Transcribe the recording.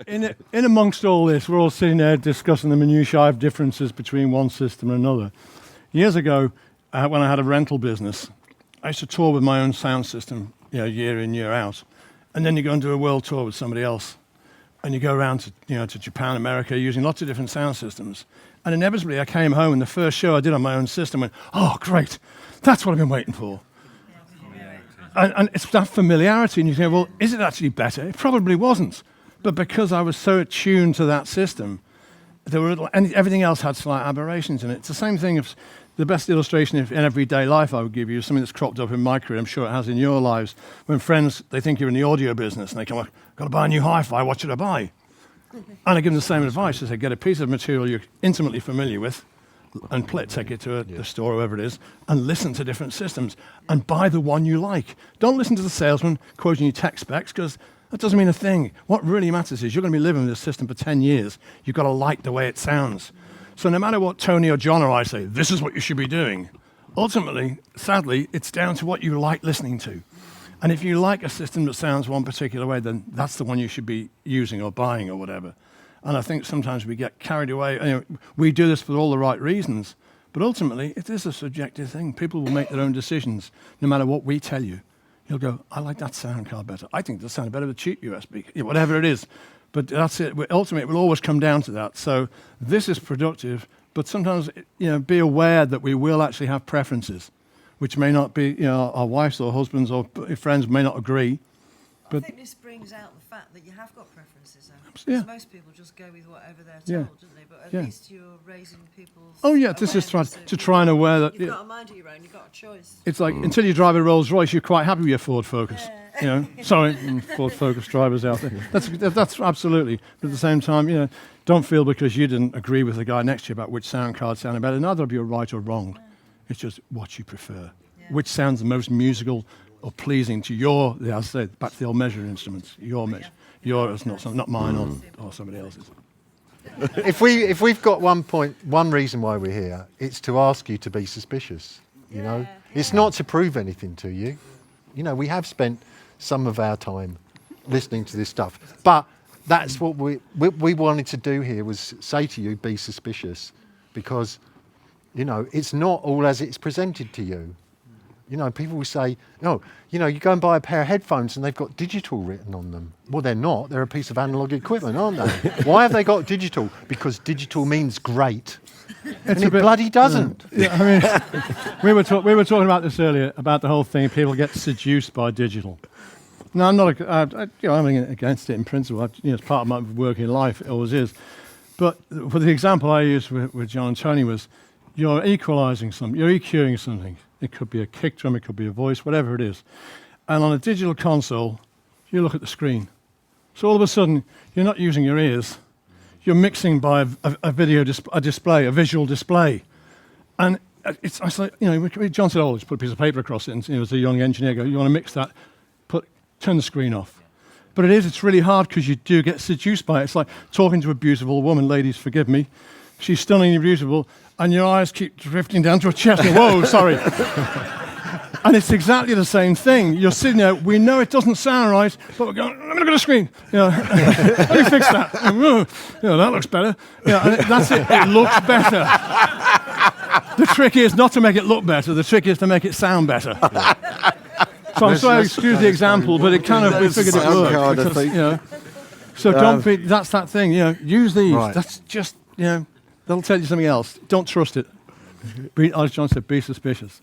in amongst all this, we're all sitting there discussing the minutiae of differences between one system and another. Years ago, when I had a rental business, I used to tour with my own sound system, year in, year out. And then you go and do a world tour with somebody else. And you go around to Japan, America, using lots of different sound systems. And inevitably, I came home, and the first show I did on my own system went, oh, great, that's what I've been waiting for. And it's that familiarity, and you think, well, is it actually better? It probably wasn't. But because I was so attuned to that system, everything else had slight aberrations in it. It's the same thing. If the best illustration in everyday life I would give you is something that's cropped up in my career, I'm sure it has in your lives, when friends, they think you're in the audio business, and they come up, got to buy a new hi-fi, what should I buy? And I give them the same advice. I say, get a piece of material you're intimately familiar with, and take it to the store, whoever it is, and listen to different systems, and buy the one you like. Don't listen to the salesman quoting you tech specs, because that doesn't mean a thing. What really matters is you're going to be living with this system for 10 years. You've got to like the way it sounds. So no matter what Tony or John or I say, this is what you should be doing, ultimately, sadly, it's down to what you like listening to. And if you like a system that sounds one particular way, then that's the one you should be using or buying or whatever. And I think sometimes we get carried away. We do this for all the right reasons, but ultimately, it is a subjective thing. People will make their own decisions, no matter what we tell you. You'll go, I like that sound card better. I think that sounds better with a cheap USB, whatever it is. But that's it. Ultimately, it will always come down to that. So this is productive, but sometimes, be aware that we will actually have preferences, which may not be, our wives or husbands or friends may not agree. But I think this brings out the fact that you have got preferences, though. Because most people just go with whatever they're told, don't they? But at least you're raising people's this is to try and aware that... You've got a mind of your own, you've got a choice. It's like, until you drive a Rolls Royce, you're quite happy with your Ford Focus. Sorry, Ford Focus drivers out there. That's absolutely. But at the same time, don't feel because you didn't agree with the guy next to you about which sound card sounded better. Neither of you are right or wrong. It's just what you prefer. Which sounds the most musical or pleasing to your, as I said, back to the old measuring instruments, your measure. Yours, not mine or somebody else's. If we've got one reason why we're here, it's to ask you to be suspicious. It's not to prove anything to you. We have spent some of our time listening to this stuff, but that's what we wanted to do here, was say to you, be suspicious, because it's not all as it's presented to you. People will say, you go and buy a pair of headphones and they've got digital written on them. Well, they're not. They're a piece of analog equipment, aren't they? Why have they got digital? Because digital means great. And it bloody doesn't. We were talking about this earlier, about the whole thing, people get seduced by digital. No, I'm not I'm against it in principle. It's part of my working life, it always is. But for the example I used with John and Tony was, you're equalizing something, you're EQing something. It could be a kick drum, it could be a voice, whatever it is. And on a digital console, you look at the screen. So all of a sudden, you're not using your ears. You're mixing by a visual display. And it's like, John said, just put a piece of paper across it. And as a young engineer, you want to mix that, turn the screen off. But it's really hard because you do get seduced by it. It's like talking to a beautiful woman, ladies, forgive me. She's stunningly beautiful, and your eyes keep drifting down to her chest. Whoa, sorry. And it's exactly the same thing. You're sitting there, we know it doesn't sound right, but we're going, let me look at the screen. How do you fix that? That looks better. And that's it. It looks better. The trick is not to make it look better. The trick is to make it sound better. So I'm sorry, excuse the example, but it we figured it worked. So don't be, that's that thing. Use these. Right. That's just, that'll tell you something else. Don't trust it. As John said, be suspicious.